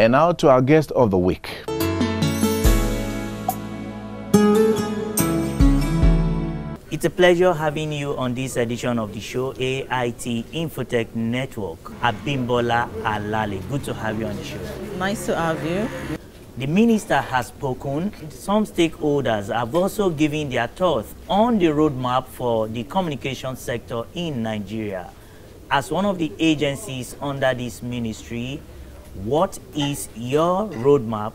And now to our guest of the week. It's a pleasure having you on this edition of the show, AIT Infotech Network. Abimbola Alale, good to have you on the show. Nice to have you. The minister has spoken. Some stakeholders have also given their thoughts on the roadmap for the communication sector in Nigeria. As one of the agencies under this ministry, what is your roadmap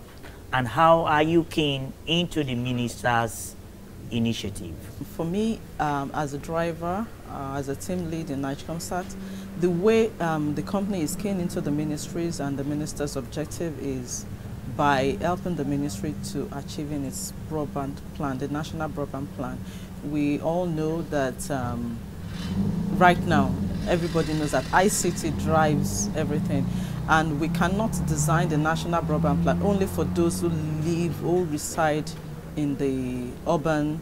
and how are you keen into the minister's initiative? For me, as a driver, as a team lead in NIGECOMSAT, the way the company is keen into the ministries and the minister's objective is by helping the ministry to achieving its broadband plan, the national broadband plan. We all know that right now, everybody knows that ICT drives everything, and we cannot design the national broadband plan only for those who live or reside in the urban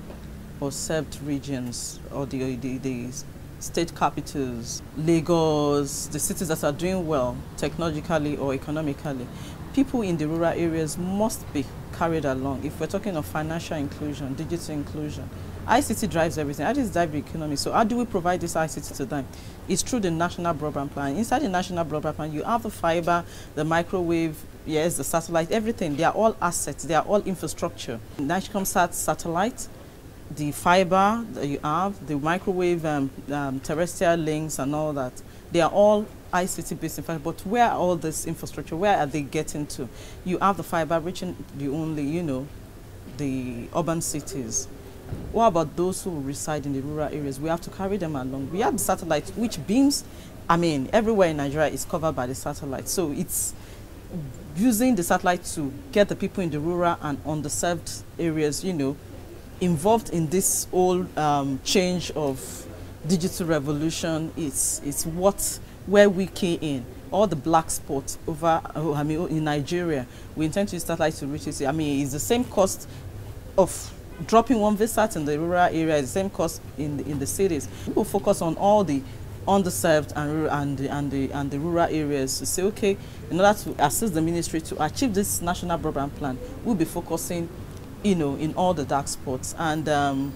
or served regions or the state capitals, Lagos, the cities that are doing well technologically or economically. People in the rural areas must be carried along. If we're talking of financial inclusion, digital inclusion, ICT drives everything. ICT drives the economy. So how do we provide this ICT to them? It's through the national broadband plan. Inside the national broadband plan, you have the fiber, the microwave, yes, the satellite, everything. They are all assets. They are all infrastructure. NIGECOMSAT satellite, the fiber that you have, the microwave, terrestrial links and all that, they are all ICT-based infrastructure. But where are all this infrastructure, where are they getting to? You have the fiber reaching the only, the urban cities. What about those who reside in the rural areas? We have to carry them along. We have the satellite, which beams, everywhere in Nigeria is covered by the satellite. So it's using the satellite to get the people in the rural and underserved areas, involved in this whole change of digital revolution. It's where we key in. All the black spots over, in Nigeria, we intend to use satellite to reach it. It's the same cost of dropping one VSAT in the rural area, is the same cost in the cities. People focus on all the underserved and the rural areas to say, okay, in order to assist the ministry to achieve this national broadband plan, we'll be focusing, in all the dark spots. And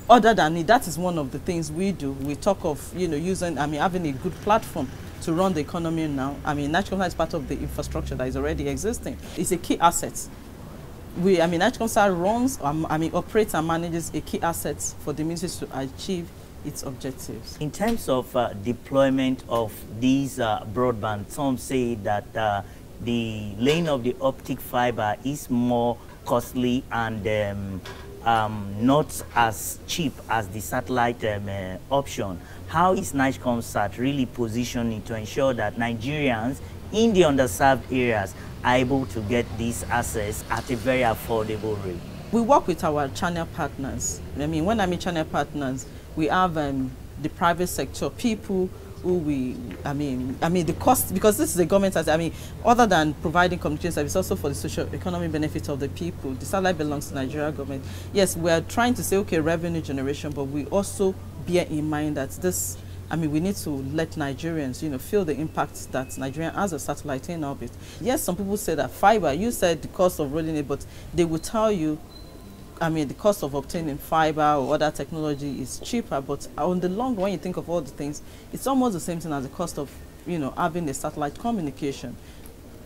other than it, that is one of the things we do. We talk of, using, having a good platform to run the economy now. NIGECOMSAT is part of the infrastructure that is already existing. It's a key asset. NIGECOMSAT runs, operates and manages a key asset for the ministry to achieve its objectives. In terms of deployment of these broadband, some say that the laying of the optic fiber is more costly and not as cheap as the satellite option. How is NIGECOMSAT really positioning to ensure that Nigerians in the underserved areas are able to get these assets at a very affordable rate? We work with our channel partners. When I mean channel partners, we have the private sector, people who the cost, because this is the government, other than providing communication service, also for the social economic benefit of the people. The satellite belongs to the Nigerian government. Yes, we are trying to say, okay, revenue generation, but we also bear in mind that this, we need to let Nigerians, feel the impact that Nigeria has a satellite in orbit. Yes, some people say that fiber, you said the cost of rolling it, but they will tell you, the cost of obtaining fiber or other technology is cheaper, but on the long run, when you think of all the things, it's almost the same thing as the cost of, having a satellite communication.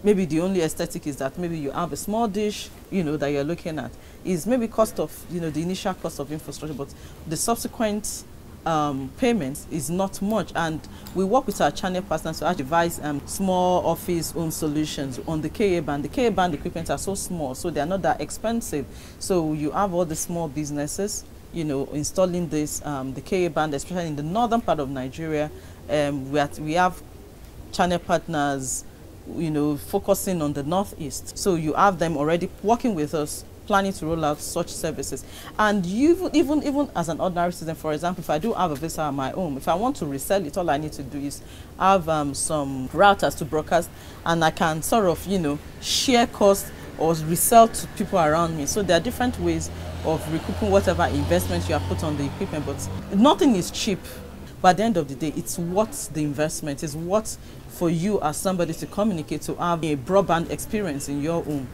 Maybe the only aesthetic is that maybe you have a small dish, that you're looking at. Is maybe cost of, the initial cost of infrastructure, but the subsequent payments is not much. And we work with our channel partners to devise small office home solutions on the KA band. The KA band equipment are so small, so they are not that expensive. So you have all the small businesses, installing this, the KA band, especially in the northern part of Nigeria. We have channel partners, focusing on the northeast. So you have them already working with us, planning to roll out such services. And even as an ordinary citizen, for example, if I do have a visa at my home, if I want to resell it, all I need to do is have some routers to broadcast, and I can sort of, share costs or resell to people around me. So there are different ways of recouping whatever investment you have put on the equipment, but nothing is cheap. But at the end of the day, it's what the investment is, what for you as somebody to communicate, to have a broadband experience in your home.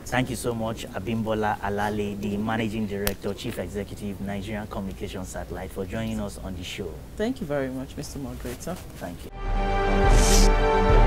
Thank you so much, Abimbola Alale, the Managing Director, Chief Executive, Nigerian Communication Satellite, for joining us on the show. Thank you very much, Mr. Moderator. Thank you.